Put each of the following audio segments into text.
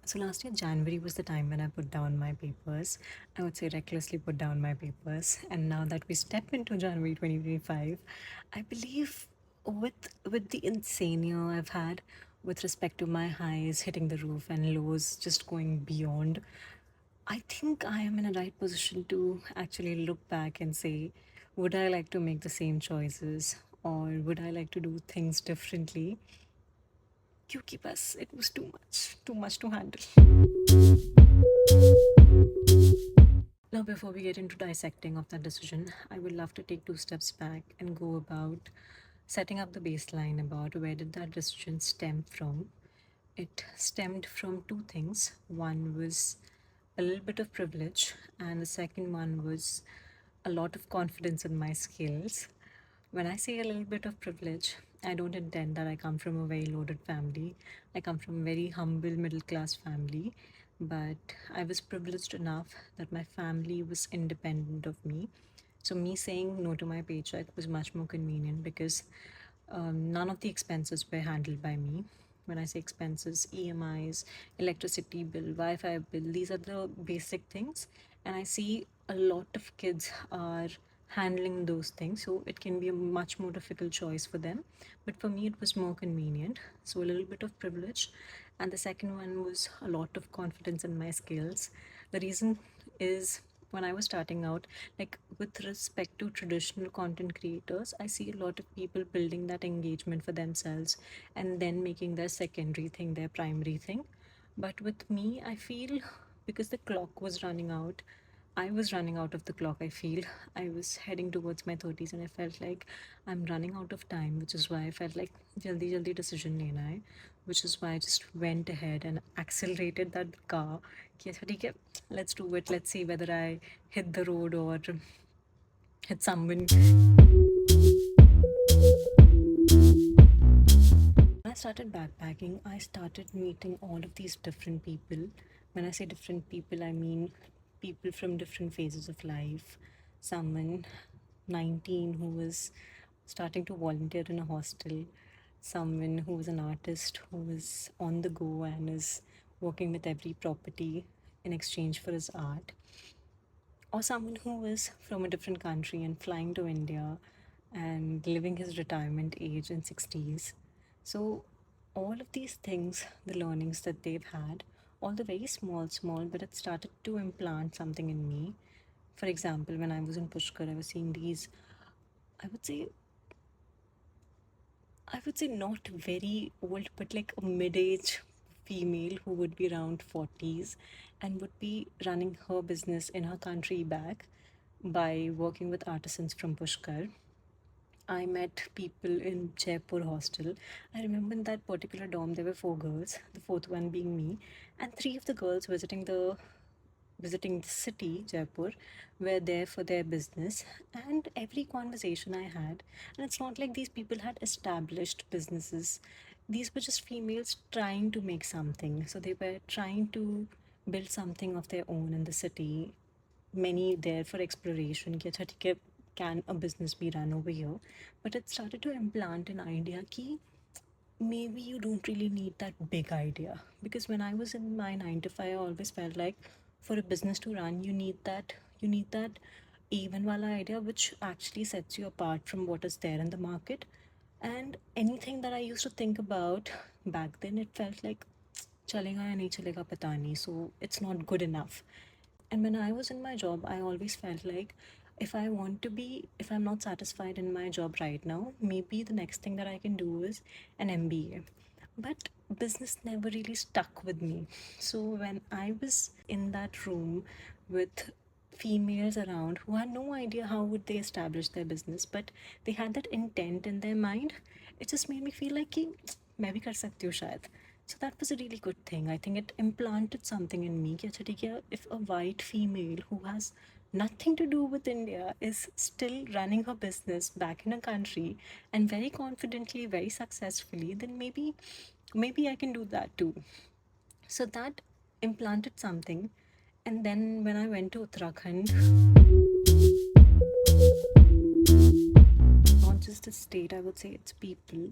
So last year, January was the time when I put down my papers. I would say recklessly put down my papers. And now that we step into January 2025, I believe with the insane year I've had with respect to my highs hitting the roof and lows just going beyond, I think I am in a right position to actually look back and say, would I like to make the same choices or would I like to do things differently? क्योंकि बस it was too much to handle. Now, before we get into dissecting of that decision, I would love to take two steps back and go about setting up the baseline about where did that decision stem from. It stemmed from two things. One was a little bit of privilege, and the second one was a lot of confidence in my skills. When I say a little bit of privilege, I don't intend that I come from a very loaded family. I come from a very humble middle class family, but I was privileged enough that my family was independent of me. So, me saying no to my paycheck was much more convenient because none of the expenses were handled by me. When I say expenses, EMIs, electricity bill, Wi Fi bill, these are the basic things. And I see a lot of kids are handling those things. So it can be a much more difficult choice for them. But for me, it was more convenient. So a little bit of privilege. And the second one was a lot of confidence in my skills. The reason is when I was starting out, like with respect to traditional content creators, I see a lot of people building that engagement for themselves and then making their secondary thing their primary thing. But with me, I feel because the clock was running out, I was running out of the clock. I feel I was heading towards my 30s and I felt like I'm running out of time, which is why I felt like jaldi jaldi decision lena hai, which is why I just went ahead and accelerated that car. कि अच्छा ठीक है, let's do it. Let's see whether I hit the road or hit someone. When I started backpacking, I started meeting all of these different people. When I say different people, I mean people from different phases of life. Someone 19 who was starting to volunteer in a hostel, someone who was an artist who was on the go and is working with every property in exchange for his art, or someone who is from a different country and flying to India and living his retirement age in 60s. So all of these things, the learnings that they've had, all the very small, but it started to implant something in me. For example, when I was in Pushkar, I was seeing these, I would say, I would say not very old, but like a mid-age female who would be around 40s and would be running her business in her country back by working with artisans from Pushkar. I met people in Jaipur hostel. I remember in that particular dorm there were four girls, the fourth one being me, and three of the girls visiting the city, Jaipur, were there for their business. And every conversation I had, and it's not like these people had established businesses, these were just females trying to make something. So they were trying to build something of their own in the city. Many there for exploration. कि अच्छा ठीक है, can a business be run over here? But it started to implant an idea कि maybe you don't really need that big idea, because when I was in my 9 to 5 I always felt like for a business to run you need that even wala idea which actually sets you apart from what is there in the market. And anything that I used to think about back then, it felt like chalega ya nahi chalega pata nahi, so it's not good enough. And when I was in my job, I always felt like if I'm not satisfied in my job right now, maybe the next thing that I can do is an MBA. But business never really stuck with me. So when I was in that room with females around who had no idea how would they establish their business, but they had that intent in their mind, it just made me feel like कि मैं भी कर सकती हूँ शायद. So that was a really good thing. I think it implanted something in me कि अच्छा ठीक है, if a white female who has nothing to do with India is still running her business back in a country and very confidently, very successfully, then maybe I can do that too. So that implanted something. And then when I went to Uttarakhand, not just the state, I would say it's people.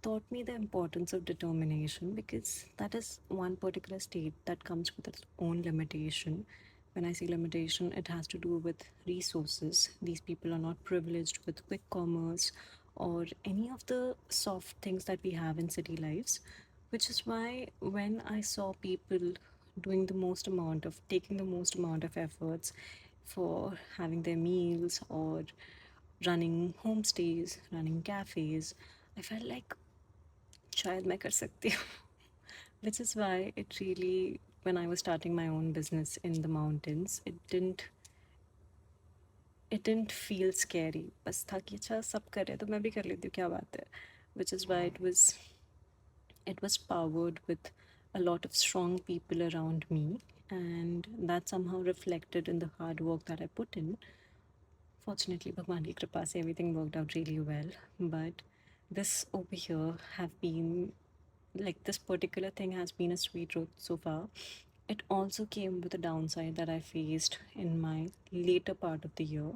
taught me the importance of determination, because that is one particular state that comes with its own limitation. When I say limitation, it has to do with resources. These people are not privileged with quick commerce or any of the soft things that we have in city lives, which is why when I saw people doing the most amount of taking the most amount of efforts for having their meals or running homestays, running cafes, I felt like शायद मैं कर सकती हूँ. Which is why it really, when I was starting my own business in the mountains, it didn't feel scary. बस था कि अच्छा सब कर रहे हैं तो मैं भी कर लेती हूँ, क्या बात है. Which is why it was powered with a lot of strong people around me, and that somehow reflected in the hard work that I put in. Fortunately, Bhagwan ki kripa se everything worked out really well. But this over here have been, like, this particular thing has been a sweet road so far. It also came with a downside that I faced in my later part of the year.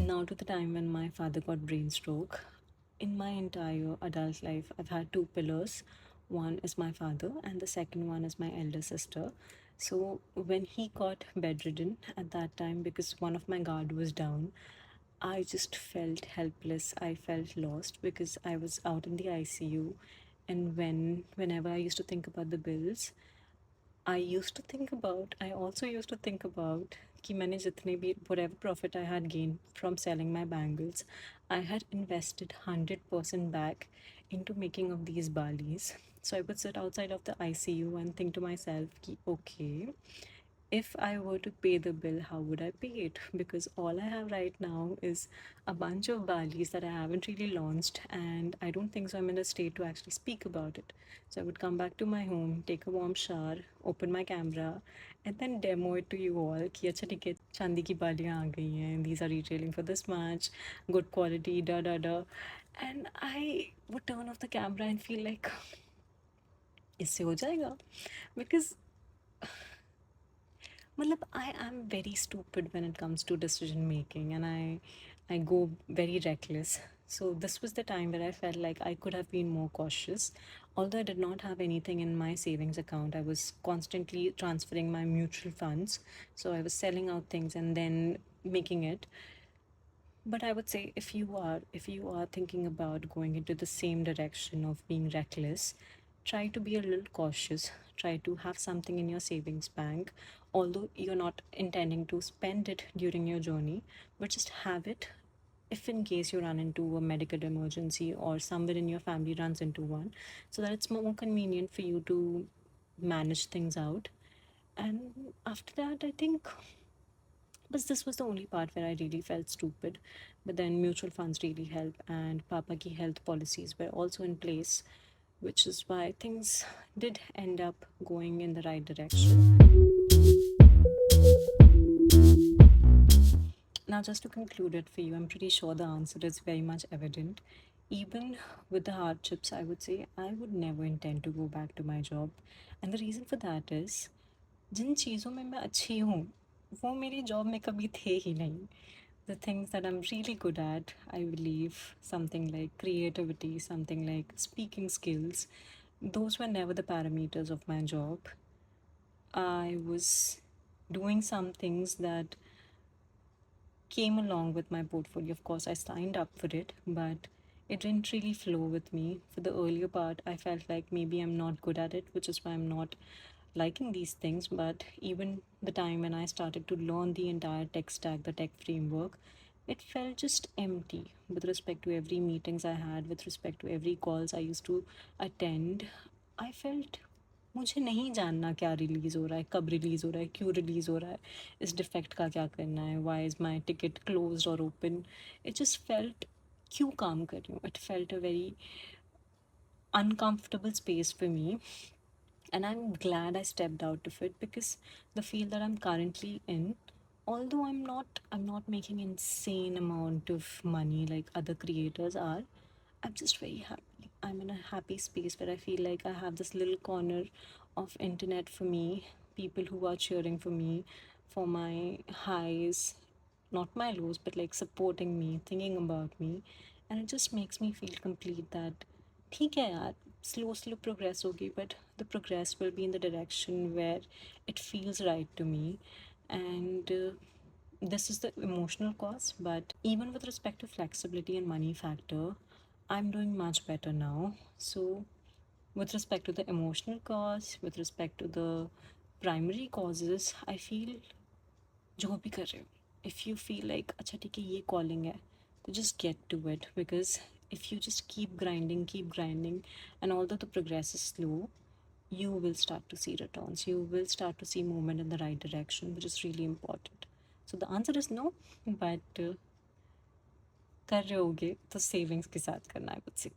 Now to the time when my father got brain stroke. In my entire adult life, I've had two pillars. One is my father, and the second one is my elder sister. So when he got bedridden at that time, because one of my guard was down, I just felt helpless. I felt lost because I was out in the ICU, and whenever I used to think about the bills, I also used to think about कि मैंने जितने भी whatever profit I had gained from selling my bangles, I had invested 100% back into making of these balis. So I would sit outside of the ICU and think to myself कि okay, if I were to pay the bill, how would I pay it? Because all I have right now is a bunch of Balis that I haven't really launched, and I don't think so I'm in a state to actually speak about it. So I would come back to my home, take a warm shower, open my camera, and then demo it to you all. कि अच्छा ठीक है, चांदी की बालियाँ आ गई हैं. These are retailing for this much, good quality, da da da. And I would turn off the camera and feel like इससे हो जाएगा, because मतलब I am very stupid when it comes to decision making, and I go very reckless. So this was the time where I felt like I could have been more cautious. Although I did not have anything in my savings account, I was constantly transferring my mutual funds. So I was selling out things and then making it. But I would say if you are thinking about going into the same direction of being reckless, try to be a little cautious. Try to have something in your savings bank, although you're not intending to spend it during your journey, but just have it if in case you run into a medical emergency or somewhere in your family runs into one, so that it's more convenient for you to manage things out. And after that, I think, but this was the only part where I really felt stupid. But then mutual funds really help, and Papa ki health policies were also in place, which is why things did end up going in the right direction. Now, just to conclude it for you, I'm pretty sure the answer is very much evident. Even with the hardships, I would say I would never intend to go back to my job. And the reason for that is, जिन चीज़ों में मैं अच्छी हूँ वो मेरी job में कभी थे ही नहीं. The things that I'm really good at, I believe, something like creativity, something like speaking skills, those were never the parameters of my job. I was doing some things that came along with my portfolio. Of course, I signed up for it, but it didn't really flow with me. For the earlier part, I felt like maybe I'm not good at it, which is why I'm not liking these things. But even the time when I started to learn the entire tech stack, the tech framework, it felt just empty with respect to every meetings I had, with respect to every calls I used to attend. I felt मुझे नहीं जानना क्या release हो रहा है, कब release हो रहा है, क्यों रिलीज़ हो रहा है, इस डिफेक्ट का क्या करना है, why is my ticket close और ओपन. इट जस्ट फेल्ट, क्यों काम कर रही हूँ, it felt a very uncomfortable space for me, and I'm glad I stepped out of it, because the field that I'm currently in, although I'm not making insane amount of money like other creators are, I'm just very happy. I'm in a happy space where I feel like I have this little corner of internet for me, people who are cheering for me, for my highs, not my lows, but like supporting me, thinking about me. And it just makes me feel complete that ठीक है यार, slow progress होगी, but the progress will be in the direction where it feels right to me. And this is the emotional cost, but even with respect to flexibility and money factor, I'm doing much better now. So with respect to the emotional cause, with respect to the primary causes, I feel जो भी कर रहे हो, if you feel like अच्छा ठीक है ये calling है, तो just get to it, because if you just keep grinding, and although the progress is slow, you will start to see returns. You will start to see movement in the right direction, which is really important. So the answer is no, but कर रहे होगे तो savings के साथ करना, I would say.